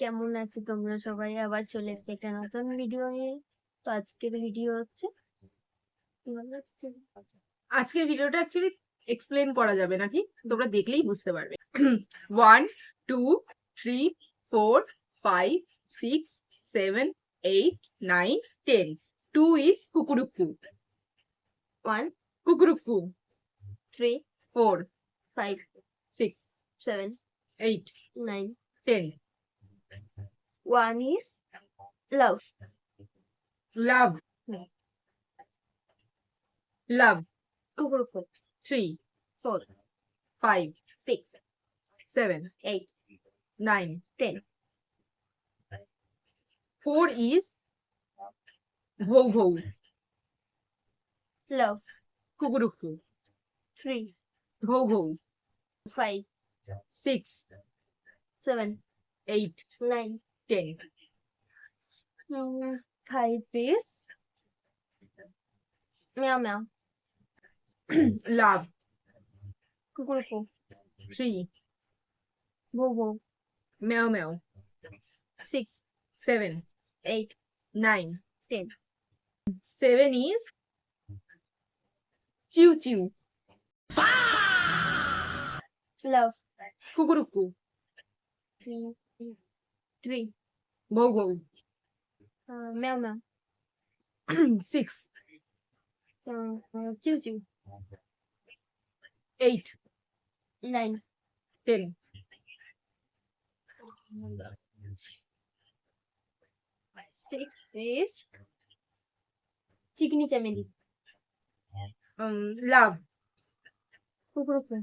কেমন আছো তোমরা সবাই? আবার চলে এসেছে একটা নতুন ভিডিও নিয়ে। তো আজকের ভিডিও হচ্ছে কি বলো আজকের ভিডিওটা অ্যাকচুয়ালি এক্সপ্লেন করা যাবে নাকি, তোমরা দেখলেই বুঝতে পারবে। 1 2 3 4 5 6 7 8 9 10 2 is কুকুরুকু। 1 কুকুরুকু 3 4 5 6 7 8 9 10 1 is love. Love love কুকুরুকু 3 4 5 6 7 8 9 10 4 is ভৌ ভৌ love. কুকুরুকু 3 ভৌ ভৌ 5 6 7 8 9 10 5 is meow meow. Love কুকুরুকু 3 ভৌ ভৌ meow meow 6 7 8 9 10 7 is chew chew love. কুকুরুকু 3 ভৌ ভৌ meow meow 6 choo choo 8 9 10 6 is chickeny chameli. Love Kukuruku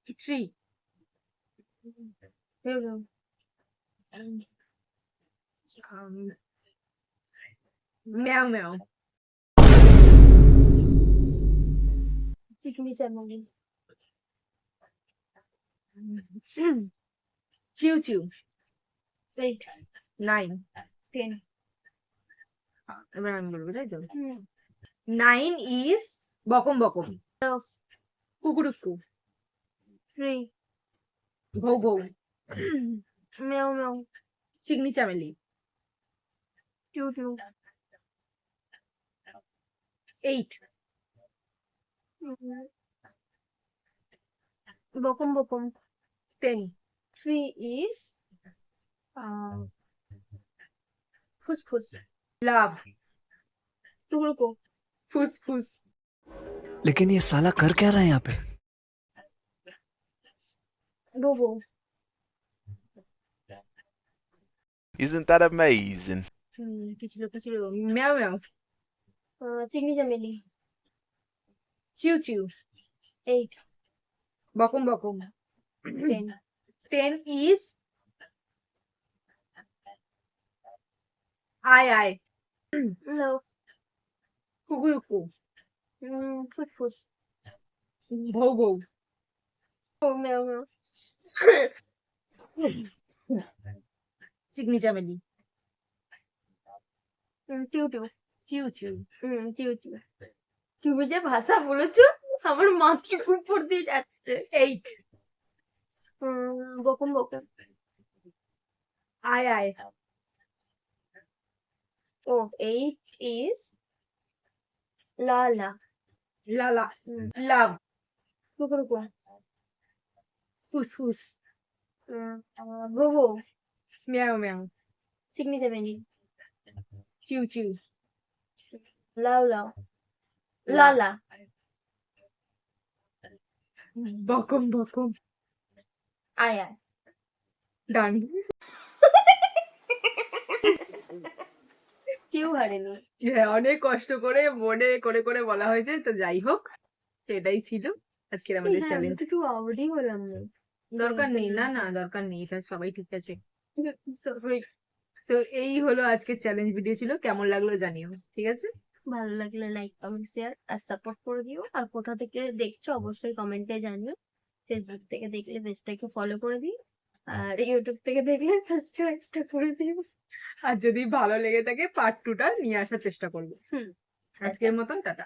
3 meow meow chickeny chameli. চিউ চিউ 8 9 10 এবার আমি বলবো, তাই তো? 9 is বকম বকম love. কুকুরুকু 3 ভৌ ভৌ meow meow Chikni Chameli choo choo 8 bokum bokum 10 3 is fus fus. Love Kukuruku ফুস ফুস लेकिन ये साला कर क्या रहा है यहाँ पे? bobo Isn't that amazing? কি ছিল meow meow chickeny chameli. Chew chew 8 বকম বকম 10 10 is আয় আয় love. কুকুরুকু Fus fus. ভৌ ভৌ Oh meow meow Chikni Chameli choo choo চিউ চিউ choo choo. তুমি যে ভাষা বলেছো আমার মাথার উপর দিয়ে যাচ্ছে। 8 বকুম বকুম আয় আয় ও 8 is la la. লালা লাভ কুকুরুকু ফুস ফুস ভোভো meow meow চিকনি চামেলি চিউ চিউ লাউ লাউ লালা বকম বকম আয় আয়। ডান কেউ হারেনি। হ্যাঁ, অনেক কষ্ট করে মনে করে করে বলা হয়েছে, তো যাই হোক সেটাই ছিল আজকের আমাদের চ্যালেঞ্জ। কেউ আউটই হলাম না। দরকার নেই, না না দরকার নেই, এটা সবাই ঠিক আছে। সবাই তো এই হলো আজকের চ্যালেঞ্জ ভিডিও ছিল, কেমন লাগলো জানিও, ঠিক আছে? ভালো লাগলে লাইক কমেন্ট শেয়ার আর সাপোর্ট করে দিও। আর কোথা থেকে দেখছো অবশ্যই কমেন্টে জানিও। ফেসবুক থেকে দেখলে পেজটাকে ফলো করে দিও, আর ইউটিউব থেকে দেখলে সাবস্ক্রাইবটা করে দিও। আর যদি ভালো লেগে থাকে পার্ট 2টা নিয়ে আসার চেষ্টা করবো। আজকের মতন টাটা।